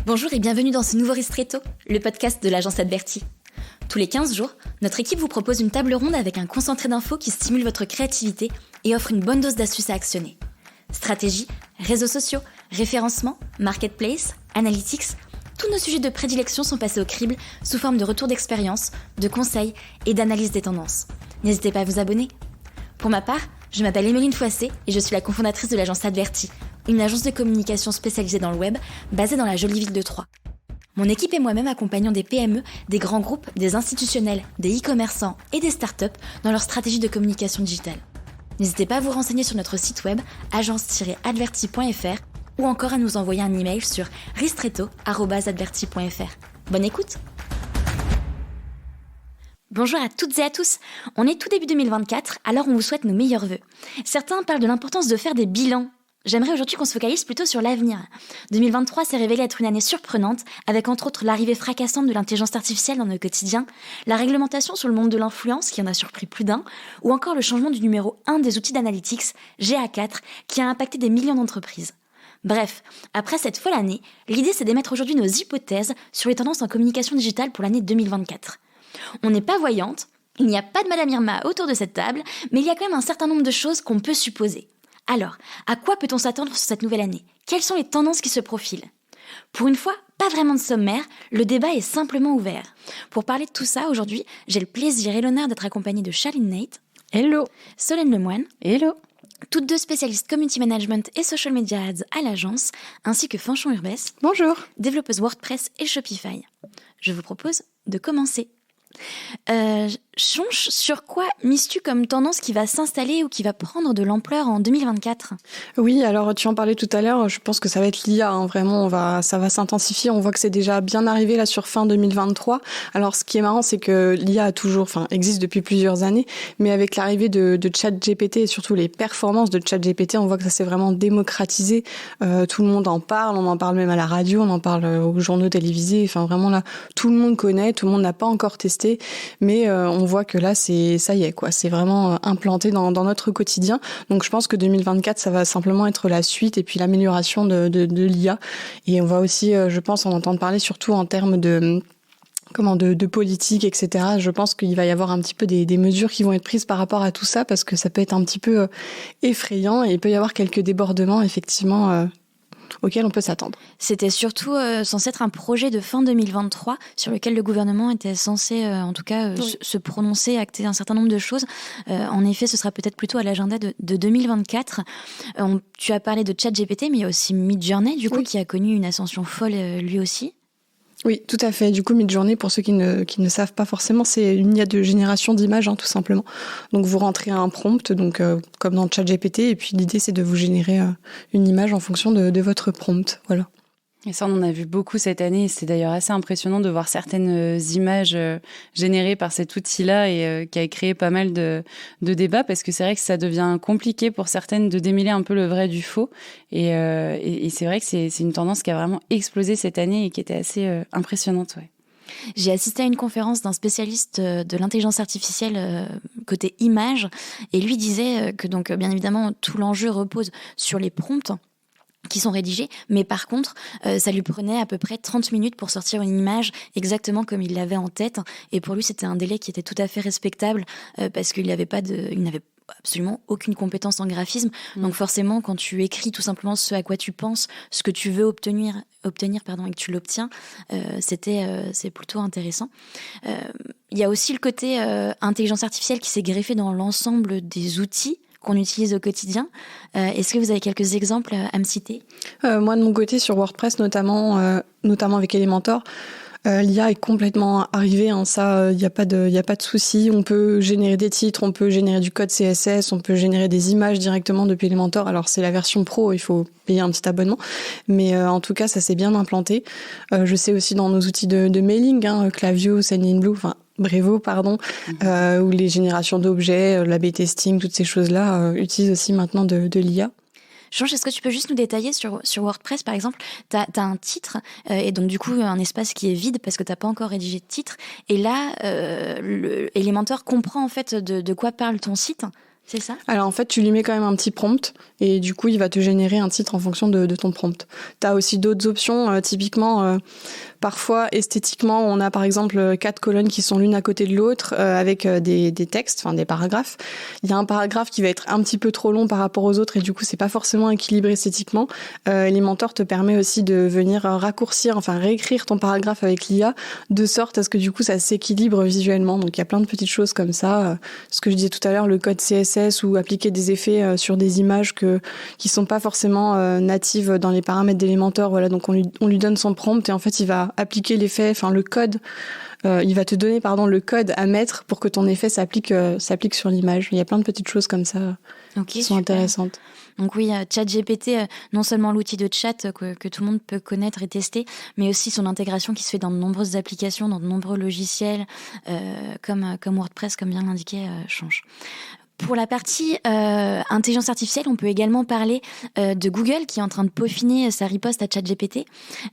Bonjour et bienvenue dans ce nouveau Ristretto, le podcast de l'agence Adverti. Tous les 15 jours, notre équipe vous propose une table ronde avec un concentré d'infos qui stimule votre créativité et offre une bonne dose d'astuces à actionner. Stratégie, réseaux sociaux, référencement, marketplace, analytics, tous nos sujets de prédilection sont passés au crible sous forme de retours d'expérience, de conseils et d'analyse des tendances. N'hésitez pas à vous abonner. Pour ma part, je m'appelle Emeline Foissé et je suis la cofondatrice de l'agence Adverti, une agence de communication spécialisée dans le web, basée dans la jolie ville de Troyes. Mon équipe et moi-même accompagnons des PME, des grands groupes, des institutionnels, des e-commerçants et des startups dans leur stratégie de communication digitale. N'hésitez pas à vous renseigner sur notre site web agence-adverti.fr ou encore à nous envoyer un email sur ristretto@adverti.fr. Bonne écoute! Bonjour à toutes et à tous. On est tout début 2024, alors on vous souhaite nos meilleurs vœux. Certains parlent de l'importance de faire des bilans. J'aimerais aujourd'hui qu'on se focalise plutôt sur l'avenir. 2023 s'est révélé être une année surprenante, avec entre autres l'arrivée fracassante de l'intelligence artificielle dans nos quotidiens, la réglementation sur le monde de l'influence qui en a surpris plus d'un, ou encore le changement du numéro 1 des outils d'analytics, GA4, qui a impacté des millions d'entreprises. Bref, après cette folle année, l'idée c'est d'émettre aujourd'hui nos hypothèses sur les tendances en communication digitale pour l'année 2024. On n'est pas voyante, il n'y a pas de Madame Irma autour de cette table, mais il y a quand même un certain nombre de choses qu'on peut supposer. Alors, à quoi peut-on s'attendre sur cette nouvelle année ? Quelles sont les tendances qui se profilent ? Pour une fois, pas vraiment de sommaire, le débat est simplement ouvert. Pour parler de tout ça, aujourd'hui, j'ai le plaisir et l'honneur d'être accompagnée de Charline Nate. Hello. Solène Lemoine. Hello. Toutes deux spécialistes community management et social media ads à l'agence, ainsi que Fanchon Urbès. Bonjour. Développeuse WordPress et Shopify. Je vous propose de commencer. Chonche, sur quoi mises-tu comme tendance qui va s'installer ou qui va prendre de l'ampleur en 2024 ? Oui, alors tu en parlais tout à l'heure, je pense que ça va être l'IA, vraiment, ça va s'intensifier. On voit que c'est déjà bien arrivé là sur fin 2023. Alors ce qui est marrant, c'est que l'IA existe depuis plusieurs années, mais avec l'arrivée de ChatGPT et surtout les performances de ChatGPT, on voit que ça s'est vraiment démocratisé. Tout le monde en parle, on en parle même à la radio, on en parle aux journaux télévisés. Enfin vraiment là, tout le monde connaît, tout le monde n'a pas encore testé, mais on voit que là, ça y est, quoi. C'est vraiment implanté dans notre quotidien. Donc, je pense que 2024, ça va simplement être la suite et puis l'amélioration de l'IA. Et on va aussi, je pense, en entendre parler surtout en termes de politique, etc. Je pense qu'il va y avoir un petit peu des mesures qui vont être prises par rapport à tout ça parce que ça peut être un petit peu effrayant et il peut y avoir quelques débordements, effectivement, auquel on peut s'attendre. C'était surtout censé être un projet de fin 2023 sur lequel le gouvernement était censé, se prononcer, acter un certain nombre de choses. En effet, ce sera peut-être plutôt à l'agenda de 2024. Tu as parlé de ChatGPT, mais il y a aussi Midjourney, qui a connu une ascension folle lui aussi. Oui, tout à fait. Du coup, Midjourney, pour ceux qui ne savent pas forcément, c'est une IA de génération d'images, tout simplement. Donc, vous rentrez un prompt, comme dans ChatGPT, et puis l'idée, c'est de vous générer une image en fonction de votre prompt. Voilà. Et ça, on en a vu beaucoup cette année. C'est d'ailleurs assez impressionnant de voir certaines images générées par cet outil-là et qui a créé pas mal de débats parce que c'est vrai que ça devient compliqué pour certaines de démêler un peu le vrai du faux. Et c'est vrai que c'est une tendance qui a vraiment explosé cette année et qui était assez impressionnante, ouais. J'ai assisté à une conférence d'un spécialiste de l'intelligence artificielle côté image et lui disait que donc bien évidemment tout l'enjeu repose sur les prompts qui sont rédigés, mais par contre, ça lui prenait à peu près 30 minutes pour sortir une image exactement comme il l'avait en tête. Et pour lui, c'était un délai qui était tout à fait respectable parce qu'il n'avait absolument aucune compétence en graphisme. Donc forcément, quand tu écris tout simplement ce à quoi tu penses, ce que tu veux obtenir et que tu l'obtiens, c'est plutôt intéressant. Il y a aussi le côté intelligence artificielle qui s'est greffé dans l'ensemble des outils qu'on utilise au quotidien. Est-ce que vous avez quelques exemples à me citer ? Moi, de mon côté, sur WordPress, notamment avec Elementor, l'IA est complètement arrivée, ça, il n'y a pas de souci. On peut générer des titres, on peut générer du code CSS, on peut générer des images directement depuis Elementor. Alors, c'est la version pro, il faut payer un petit abonnement. Mais en tout cas, ça s'est bien implanté. Je sais aussi dans nos outils de mailing, Klaviyo, Sendinblue, Brevo, ou les générations d'objets, l'A/B testing, toutes ces choses-là utilisent aussi maintenant de l'IA. Change, est-ce que tu peux juste nous détailler sur WordPress, par exemple, t'as un titre, et donc du coup un espace qui est vide parce que t'as pas encore rédigé de titre, et là, Elementor comprend en fait de quoi parle ton site, c'est ça ? Alors en fait, tu lui mets quand même un petit prompt et du coup, il va te générer un titre en fonction de ton prompt. Tu as aussi d'autres options, typiquement, parfois esthétiquement, on a par exemple 4 colonnes qui sont l'une à côté de l'autre avec des textes, enfin des paragraphes. Il y a un paragraphe qui va être un petit peu trop long par rapport aux autres et du coup, c'est pas forcément équilibré esthétiquement. Elementor te permet aussi de venir raccourcir, enfin réécrire ton paragraphe avec l'IA de sorte à ce que du coup, ça s'équilibre visuellement. Donc il y a plein de petites choses comme ça. Ce que je disais tout à l'heure, le code CSS ou appliquer des effets sur des images qui sont pas forcément natives dans les paramètres d'Elementor. Voilà, donc on lui donne son prompt et en fait il va appliquer l'effet, enfin le code. Il va te donner le code à mettre pour que ton effet s'applique sur l'image. Il y a plein de petites choses comme ça qui sont intéressantes. Donc oui, ChatGPT, non seulement l'outil de chat que tout le monde peut connaître et tester, mais aussi son intégration qui se fait dans de nombreuses applications, dans de nombreux logiciels, comme WordPress, comme bien l'indiquait Change. Pour la partie intelligence artificielle, on peut également parler de Google qui est en train de peaufiner sa riposte à ChatGPT.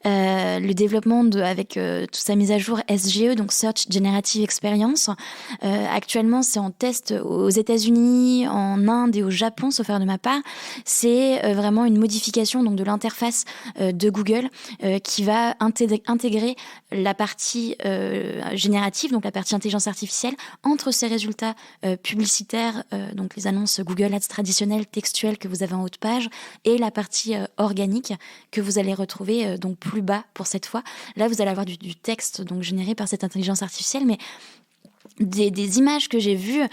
Le développement avec toute sa mise à jour SGE, donc Search Generative Experience. Actuellement, c'est en test aux États-Unis, en Inde et au Japon, sauf erreur de ma part. C'est vraiment une modification donc de l'interface de Google qui va intégrer la partie générative, donc la partie intelligence artificielle, entre ses résultats publicitaires, donc les annonces Google Ads traditionnelles, textuelles que vous avez en haut de page, et la partie organique que vous allez retrouver donc plus bas pour cette fois. Là, vous allez avoir du texte donc généré par cette intelligence artificielle, mais des images que j'ai vues,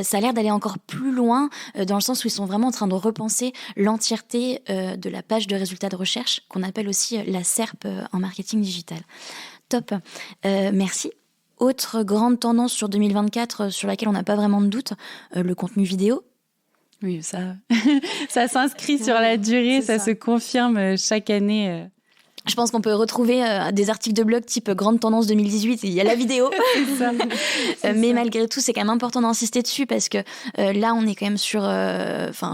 ça a l'air d'aller encore plus loin, dans le sens où ils sont vraiment en train de repenser l'entièreté de la page de résultats de recherche, qu'on appelle aussi la SERP en marketing digital. Top, merci. Autre grande tendance sur 2024 sur laquelle on n'a pas vraiment de doute, le contenu vidéo. Oui, ça s'inscrit sur la durée, ça se confirme chaque année. Je pense qu'on peut retrouver des articles de blog type grande tendance 2018 et il y a la vidéo. Mais malgré tout, c'est quand même important d'insister dessus parce que là, on est quand même sur...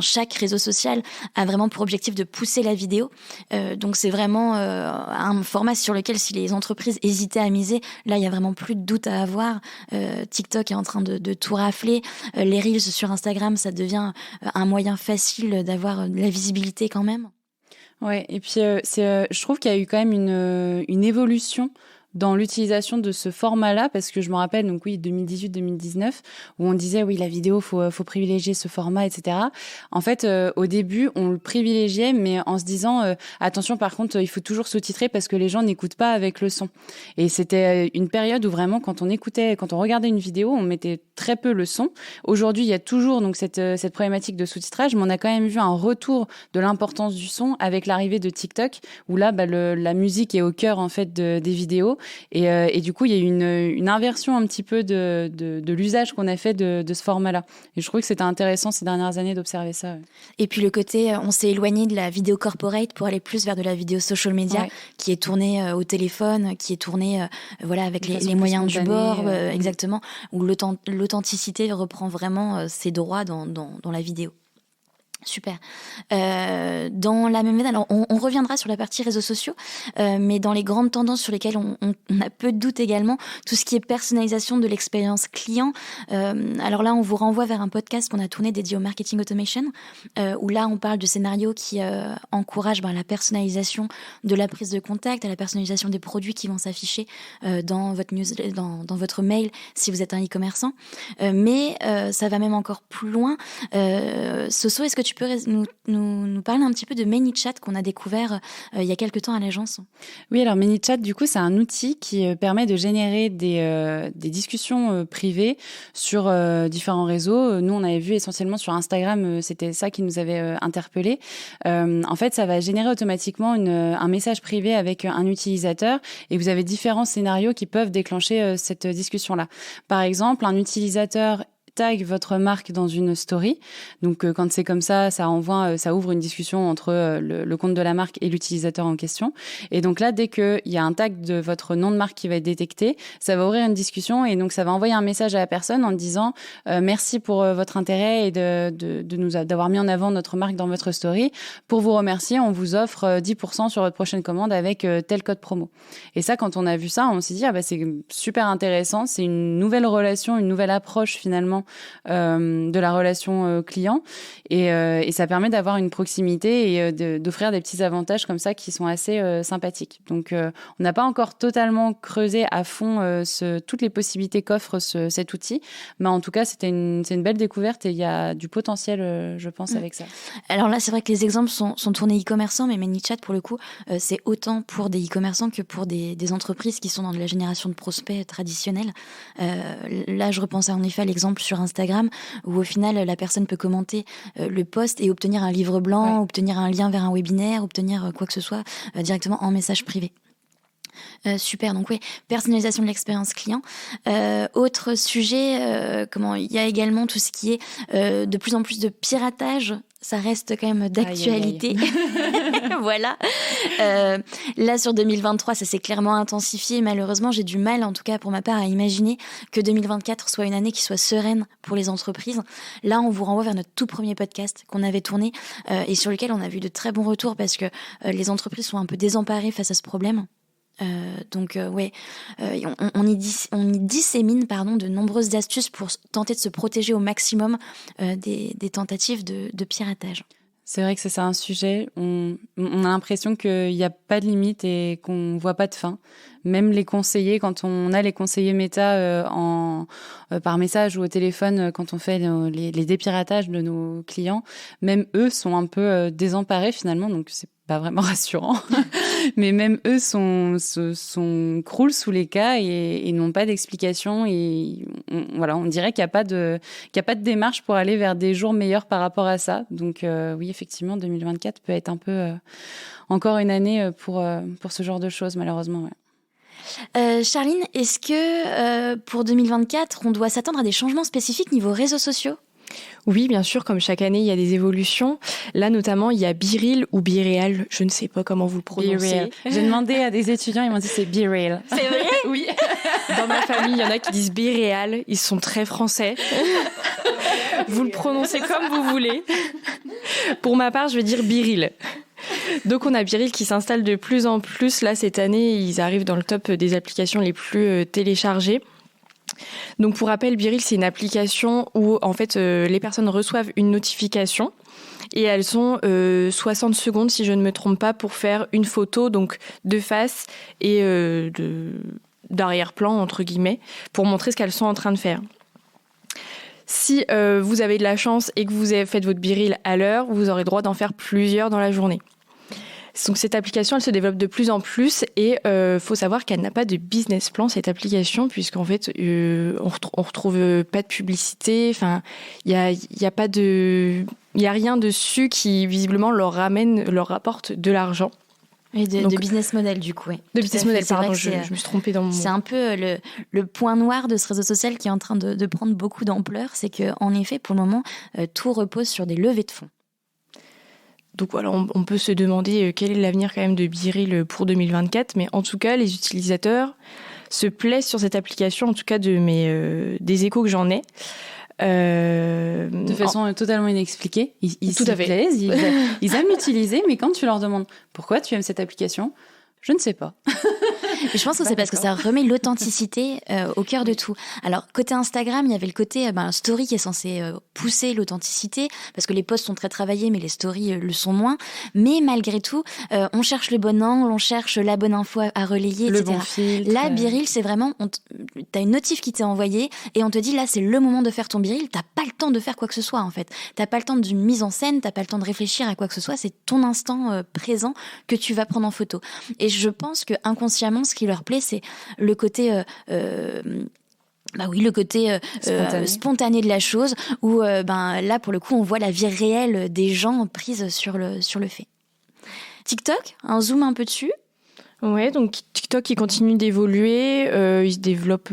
chaque réseau social a vraiment pour objectif de pousser la vidéo. Donc, c'est vraiment un format sur lequel, si les entreprises hésitaient à miser, là, il y a vraiment plus de doute à avoir. TikTok est en train de tout rafler. Les Reels sur Instagram, ça devient un moyen facile d'avoir de la visibilité quand même. Ouais, et puis je trouve qu'il y a eu quand même une évolution dans l'utilisation de ce format-là, parce que je me rappelle, donc oui, 2018-2019, où on disait, oui, la vidéo, faut privilégier ce format, etc. En fait, au début, on le privilégiait, mais en se disant, attention, par contre, il faut toujours sous-titrer parce que les gens n'écoutent pas avec le son. Et c'était une période où vraiment, quand on regardait une vidéo, on mettait très peu le son. Aujourd'hui, il y a toujours donc cette problématique de sous-titrage, mais on a quand même vu un retour de l'importance du son avec l'arrivée de TikTok, où là, la musique est au cœur, en fait, des vidéos. Et du coup, il y a eu une inversion un petit peu de l'usage qu'on a fait de ce format-là. Et je trouve que c'était intéressant ces dernières années d'observer ça. Ouais. Et puis le côté, on s'est éloigné de la vidéo corporate pour aller plus vers de la vidéo social media, qui est tournée au téléphone, qui est tournée avec les moyens du bord, exactement, où l'authenticité reprend vraiment ses droits dans la vidéo. Super. Dans la même veine, alors on reviendra sur la partie réseaux sociaux, mais dans les grandes tendances sur lesquelles on a peu de doute également, tout ce qui est personnalisation de l'expérience client. Alors là, on vous renvoie vers un podcast qu'on a tourné dédié au marketing automation, où là, on parle de scénarios qui encouragent la personnalisation de la prise de contact, à la personnalisation des produits qui vont s'afficher dans votre dans votre mail si vous êtes un e-commerçant. Mais ça va même encore plus loin. Soso, est-ce que tu peux nous parler un petit peu de ManyChat qu'on a découvert il y a quelques temps à l'agence? Oui, alors ManyChat, du coup, c'est un outil qui permet de générer des discussions privées sur différents réseaux. Nous, on avait vu essentiellement sur Instagram, c'était ça qui nous avait interpellés. En fait, ça va générer automatiquement un message privé avec un utilisateur et vous avez différents scénarios qui peuvent déclencher cette discussion-là. Par exemple, un utilisateur tag votre marque dans une story. Donc, quand c'est comme ça, ça ouvre une discussion entre le compte de la marque et l'utilisateur en question. Et donc là, dès qu'il y a un tag de votre nom de marque qui va être détecté, ça va ouvrir une discussion et donc ça va envoyer un message à la personne en disant merci pour votre intérêt et d'avoir mis en avant notre marque dans votre story. Pour vous remercier, on vous offre 10% sur votre prochaine commande avec tel code promo. Et ça, quand on a vu ça, on s'est dit c'est super intéressant. C'est une nouvelle relation, une nouvelle approche finalement de la relation client et ça permet d'avoir une proximité et d'offrir des petits avantages comme ça qui sont assez sympathiques. Donc, on n'a pas encore totalement creusé à fond toutes les possibilités qu'offre cet outil, mais en tout cas, c'est une belle découverte et il y a du potentiel, je pense, avec ça. Alors là, c'est vrai que les exemples sont tournés e-commerçants, mais ManyChat, pour le coup, c'est autant pour des e-commerçants que pour des entreprises qui sont dans de la génération de prospects traditionnels. Là, je repense en effet à l'exemple sur Instagram, où au final, la personne peut commenter le post et obtenir un livre blanc, obtenir un lien vers un webinaire, obtenir quoi que ce soit directement en message privé. Super, donc oui, personnalisation de l'expérience client. Autre sujet, il y a également tout ce qui est de plus en plus de piratage. Ça reste quand même d'actualité. Voilà. Là, sur 2023, ça s'est clairement intensifié. Malheureusement, j'ai du mal, en tout cas pour ma part, à imaginer que 2024 soit une année qui soit sereine pour les entreprises. Là, on vous renvoie vers notre tout premier podcast qu'on avait tourné et sur lequel on a vu de très bons retours parce que les entreprises sont un peu désemparées face à ce problème. On y dissémine de nombreuses astuces pour tenter de se protéger au maximum des tentatives de piratage. C'est vrai que c'est ça un sujet. On a l'impression qu'il n'y a pas de limite et qu'on ne voit pas de fin. Même les conseillers, quand on a les conseillers méta par message ou au téléphone, quand on fait les dépiratages de nos clients, même eux sont un peu désemparés finalement, donc c'est pas vraiment rassurant. Mais même eux croulent sous les cas et n'ont pas d'explication. Et on dirait qu'il n'y a pas de démarche pour aller vers des jours meilleurs par rapport à ça. Donc oui, effectivement, 2024 peut être un peu encore une année pour ce genre de choses, malheureusement. Ouais. Charline, est-ce que pour 2024, on doit s'attendre à des changements spécifiques niveau réseaux sociaux ? Oui, bien sûr, comme chaque année, il y a des évolutions. Là, notamment, il y a BeReal ou BeReal, je ne sais pas comment vous le prononcez. J'ai demandé à des étudiants, ils m'ont dit c'est BeReal. C'est vrai ? Oui. Dans ma famille, il y en a qui disent BeReal, ils sont très français. Vous le prononcez comme vous voulez. Pour ma part, je vais dire BeReal. Donc, on a BeReal qui s'installe de plus en plus. Là, cette année, ils arrivent dans le top des applications les plus téléchargées. Donc pour rappel, BeReal, c'est une application où en fait les personnes reçoivent une notification et elles ont 60 secondes, si je ne me trompe pas, pour faire une photo donc de face et d'arrière-plan entre guillemets pour montrer ce qu'elles sont en train de faire. Si vous avez de la chance et que vous avez fait votre BeReal à l'heure, vous aurez le droit d'en faire plusieurs dans la journée. Donc cette application, elle se développe de plus en plus et faut savoir qu'elle n'a pas de business plan, cette application, puisqu'en fait on retrouve pas de publicité. Enfin, il y a rien dessus qui visiblement leur rapporte de l'argent. Et de business model, du coup, oui. De business model, pardon, je me suis trompée dans mon mot. C'est un peu le point noir de ce réseau social qui est en train de prendre beaucoup d'ampleur. C'est qu'en effet, pour le moment, tout repose sur des levées de fonds. Donc voilà, on peut se demander quel est l'avenir quand même de BeReal pour 2024, mais en tout cas, les utilisateurs se plaisent sur cette application, en tout cas des échos que j'en ai. De façon totalement inexpliquée. Ils tout s'y à fait. plaisent, ils aiment l'utiliser, mais quand tu leur demandes pourquoi tu aimes cette application, je ne sais pas. Et je pense que c'est parce que ça remet l'authenticité au cœur de tout. Alors, côté Instagram, il y avait le côté story qui est censé pousser l'authenticité, parce que les posts sont très travaillés, mais les stories le sont moins. Mais malgré tout, on cherche le bon angle, on cherche la bonne info à relayer, le etc. Bon filtre. Là, BeReal, c'est vraiment, t'as une notif qui t'est envoyée et on te dit, là, c'est le moment de faire ton BeReal. T'as pas le temps de faire quoi que ce soit, en fait. T'as pas le temps d'une mise en scène, t'as pas le temps de réfléchir à quoi que ce soit. C'est ton instant présent que tu vas prendre en photo. Et je pense que inconsciemment, ce qui leur plaît, c'est le côté spontané de la chose, où là pour le coup on voit la vie réelle des gens prise sur le fait. TikTok, un zoom un peu dessus. Ouais, donc TikTok il continue d'évoluer, il se développe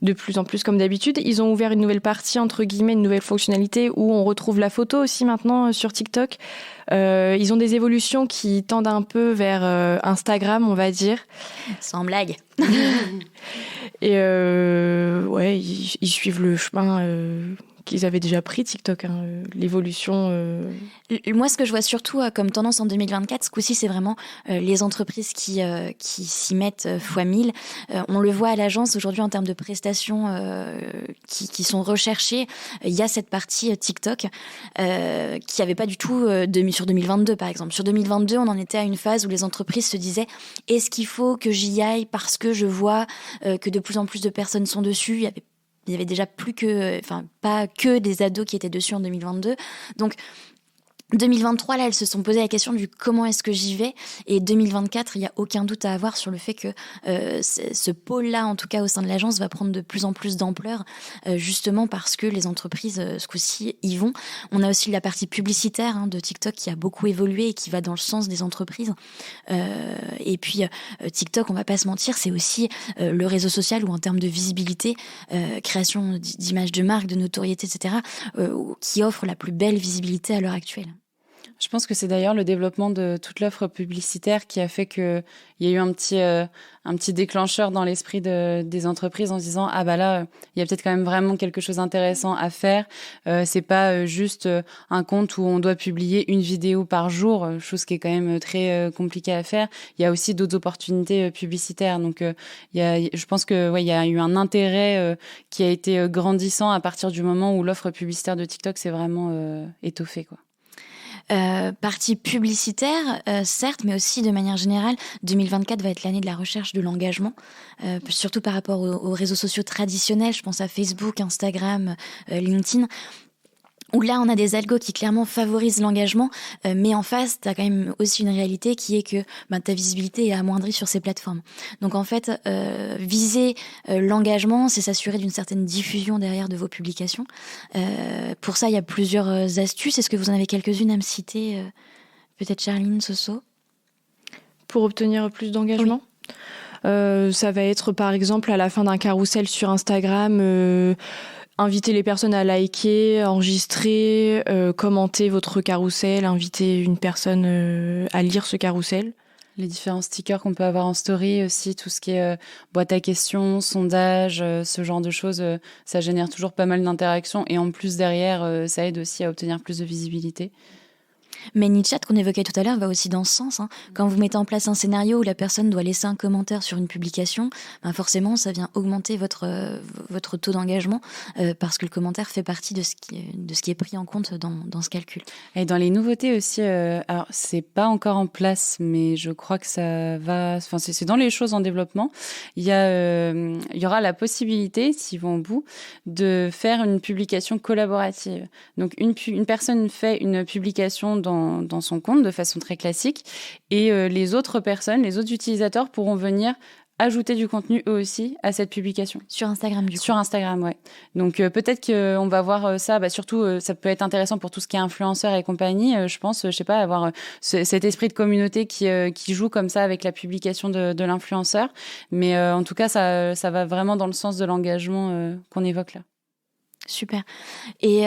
de plus en plus comme d'habitude. Ils ont ouvert une nouvelle partie, entre guillemets, une nouvelle fonctionnalité où on retrouve la photo aussi maintenant sur TikTok. Ils ont des évolutions qui tendent un peu vers Instagram, on va dire. Sans blague. Et ils suivent le chemin qu'ils avaient déjà pris TikTok, l'évolution. Moi, ce que je vois surtout comme tendance en 2024, ce coup-ci, c'est vraiment les entreprises qui s'y mettent fois 1000. On le voit à l'agence aujourd'hui en termes de prestations qui sont recherchées. Il y a cette partie TikTok qui n'y avait pas du tout sur 2022, par exemple. Sur 2022, on en était à une phase où les entreprises se disaient « Est-ce qu'il faut que j'y aille parce que je vois que de plus en plus de personnes sont dessus ?» Il y avait déjà pas que des ados qui étaient dessus en 2022. Donc, 2023, là, elles se sont posé la question du comment est-ce que j'y vais. Et 2024, il n'y a aucun doute à avoir sur le fait que ce pôle-là, en tout cas au sein de l'agence, va prendre de plus en plus d'ampleur, justement parce que les entreprises, ce coup-ci, y vont. On a aussi la partie publicitaire de TikTok qui a beaucoup évolué et qui va dans le sens des entreprises. Et puis, TikTok, on va pas se mentir, c'est aussi le réseau social où, en termes de visibilité, création d'images de marque, de notoriété, etc., qui offre la plus belle visibilité à l'heure actuelle. Je pense que c'est d'ailleurs le développement de toute l'offre publicitaire qui a fait qu'il y a eu un petit déclencheur dans l'esprit des entreprises en se disant ah bah là il y a peut-être quand même vraiment quelque chose d'intéressant à faire. C'est pas juste un compte où on doit publier une vidéo par jour, chose qui est quand même très compliquée à faire. Il y a aussi d'autres opportunités publicitaires. Donc je pense que il y a eu un intérêt qui a été grandissant à partir du moment où l'offre publicitaire de TikTok s'est vraiment étoffée, quoi. Partie publicitaire, certes, mais aussi de manière générale, 2024 va être l'année de la recherche de l'engagement, surtout par rapport aux réseaux sociaux traditionnels. Je pense à Facebook, Instagram, LinkedIn, où là, on a des algos qui clairement favorisent l'engagement, mais en face, tu as quand même aussi une réalité qui est que ta visibilité est amoindrie sur ces plateformes. Donc en fait, viser l'engagement, c'est s'assurer d'une certaine diffusion derrière de vos publications. Pour ça, il y a plusieurs astuces. Est-ce que vous en avez quelques-unes à me citer peut-être Charline, Soso? Pour obtenir plus d'engagement ? Oui. Ça va être par exemple à la fin d'un carrousel sur Instagram... inviter les personnes à liker, enregistrer, commenter votre carrousel, inviter une personne à lire ce carrousel. Les différents stickers qu'on peut avoir en story aussi, tout ce qui est boîte à questions, sondage, ce genre de choses, ça génère toujours pas mal d'interactions. Et en plus, derrière, ça aide aussi à obtenir plus de visibilité. Mais ManyChat qu'on évoquait tout à l'heure va aussi dans ce sens. Quand vous mettez en place un scénario où la personne doit laisser un commentaire sur une publication, forcément, ça vient augmenter votre taux d'engagement parce que le commentaire fait partie de ce qui est pris en compte dans ce calcul. Et dans les nouveautés aussi, alors c'est pas encore en place, mais je crois que ça va. Enfin, c'est dans les choses en développement. Il y aura la possibilité, s'ils vont au bout, de faire une publication collaborative. Donc une personne fait une publication dans son compte de façon très classique et les autres personnes, les autres utilisateurs pourront venir ajouter du contenu eux aussi à cette publication. Sur Instagram, du coup. Sur Instagram, ouais. Donc peut-être qu'on va voir ça, surtout ça peut être intéressant pour tout ce qui est influenceurs et compagnie. Je pense, je sais pas, avoir cet esprit de communauté qui joue comme ça avec la publication de l'influenceur. Mais en tout cas, ça va vraiment dans le sens de l'engagement qu'on évoque là. Super. Et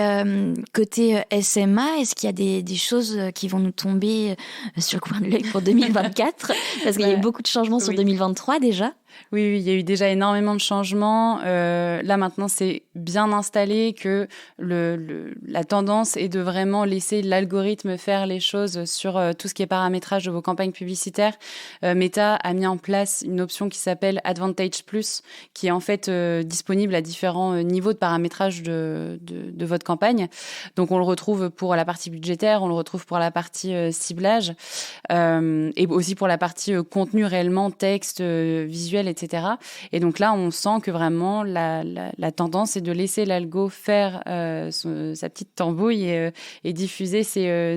côté SMA, est-ce qu'il y a des choses qui vont nous tomber sur le coin de l'œil pour 2024 ? Parce qu'il y a eu beaucoup de changements sur 2023 déjà. Oui, il y a eu déjà énormément de changements. Là, maintenant, c'est bien installé que la tendance est de vraiment laisser l'algorithme faire les choses sur tout ce qui est paramétrage de vos campagnes publicitaires. Meta a mis en place une option qui s'appelle Advantage Plus, qui est en fait disponible à différents niveaux de paramétrage de votre campagne. Donc, on le retrouve pour la partie budgétaire, on le retrouve pour la partie ciblage et aussi pour la partie contenu réellement, texte, visuel, etc. Et donc là, on sent que vraiment la tendance est de laisser l'algo faire sa petite tambouille et diffuser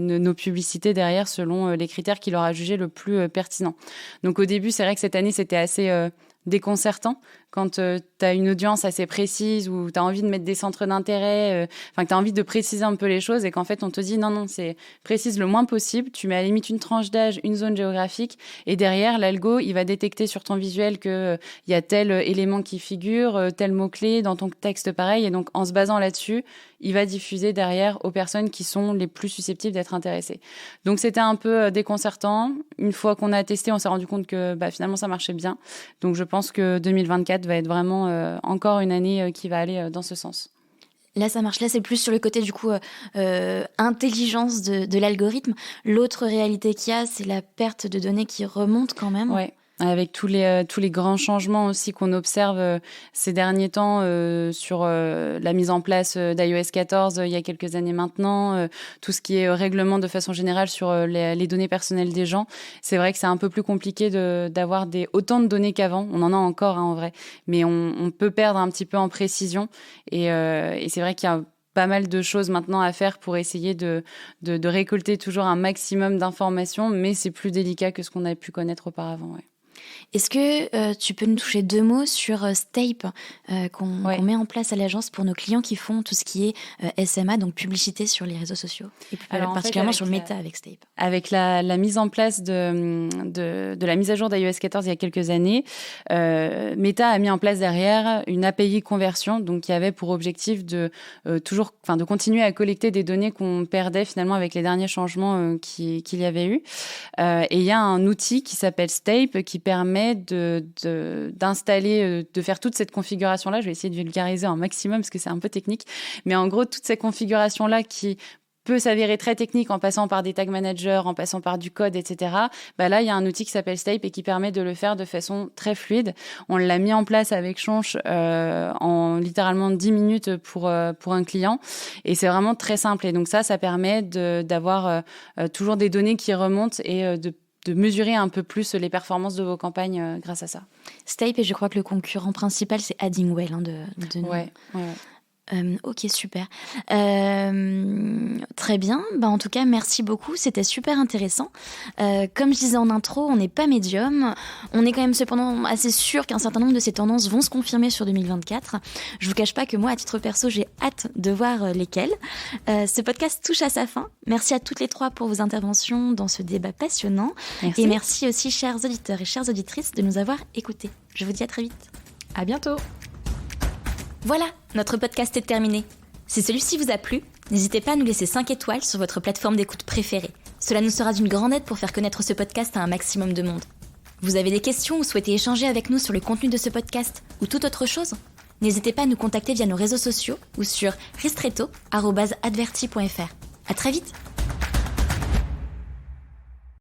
nos publicités derrière selon les critères qu'il aura jugé le plus pertinent. Donc au début, c'est vrai que cette année, c'était assez déconcertant quand tu as une audience assez précise ou tu as envie de mettre des centres d'intérêt, que tu as envie de préciser un peu les choses et qu'en fait, on te dit non, c'est précise le moins possible. Tu mets à la limite une tranche d'âge, une zone géographique et derrière, l'algo, il va détecter sur ton visuel qu'il y a tel élément qui figure, tel mot-clé dans ton texte pareil. Et donc, en se basant là-dessus, il va diffuser derrière aux personnes qui sont les plus susceptibles d'être intéressées. Donc, c'était un peu déconcertant. Une fois qu'on a testé, on s'est rendu compte que finalement, ça marchait bien. Donc, je pense que 2024 va être vraiment encore une année qui va aller dans ce sens. Là, ça marche. Là, c'est plus sur le côté, du coup, intelligence de l'algorithme. L'autre réalité qu'il y a, c'est la perte de données qui remonte quand même. Ouais. Avec tous les grands changements aussi qu'on observe ces derniers temps sur la mise en place d'iOS 14 il y a quelques années maintenant, tout ce qui est règlement de façon générale sur les données personnelles des gens. C'est vrai que c'est un peu plus compliqué d'avoir autant de données qu'avant. On en a encore en vrai, mais on peut perdre un petit peu en précision. Et c'est vrai qu'il y a pas mal de choses maintenant à faire pour essayer de récolter toujours un maximum d'informations, mais c'est plus délicat que ce qu'on a pu connaître auparavant. Ouais. Est-ce que tu peux nous toucher 2 mots sur Stape qu'on met en place à l'agence pour nos clients qui font tout ce qui est SMA, donc publicité sur les réseaux sociaux, et particulièrement sur Meta avec Stape. Avec la mise en place de la mise à jour d'iOS 14 il y a quelques années, Meta a mis en place derrière une API conversion, donc qui avait pour objectif de continuer à collecter des données qu'on perdait finalement avec les derniers changements qu'il y avait eu. Et il y a un outil qui s'appelle Stape qui permet d'installer, de faire toute cette configuration-là. Je vais essayer de vulgariser un maximum parce que c'est un peu technique. Mais en gros, toute cette configuration-là qui peut s'avérer très technique en passant par des tag managers, en passant par du code, etc. Là, il y a un outil qui s'appelle Stape et qui permet de le faire de façon très fluide. On l'a mis en place avec Chonch en littéralement 10 minutes pour un client. Et c'est vraiment très simple. Et donc ça permet d'avoir toujours des données qui remontent et de mesurer un peu plus les performances de vos campagnes grâce à ça. Stape, et je crois que le concurrent principal, c'est Addingwell. Ouais. Ok, super. Très bien. En tout cas, merci beaucoup. C'était super intéressant. Comme je disais en intro, on n'est pas médium. On est quand même cependant assez sûr qu'un certain nombre de ces tendances vont se confirmer sur 2024. Je vous cache pas que moi, à titre perso, j'ai hâte de voir lesquelles. Ce podcast touche à sa fin. Merci à toutes les 3 pour vos interventions dans ce débat passionnant. Merci. Et merci aussi, chers auditeurs et chères auditrices, de nous avoir écoutés. Je vous dis à très vite. À bientôt. Voilà, notre podcast est terminé. Si celui-ci vous a plu, n'hésitez pas à nous laisser 5 étoiles sur votre plateforme d'écoute préférée. Cela nous sera d'une grande aide pour faire connaître ce podcast à un maximum de monde. Vous avez des questions ou souhaitez échanger avec nous sur le contenu de ce podcast ou toute autre chose ? N'hésitez pas à nous contacter via nos réseaux sociaux ou sur ristretto@adverti.fr. À très vite.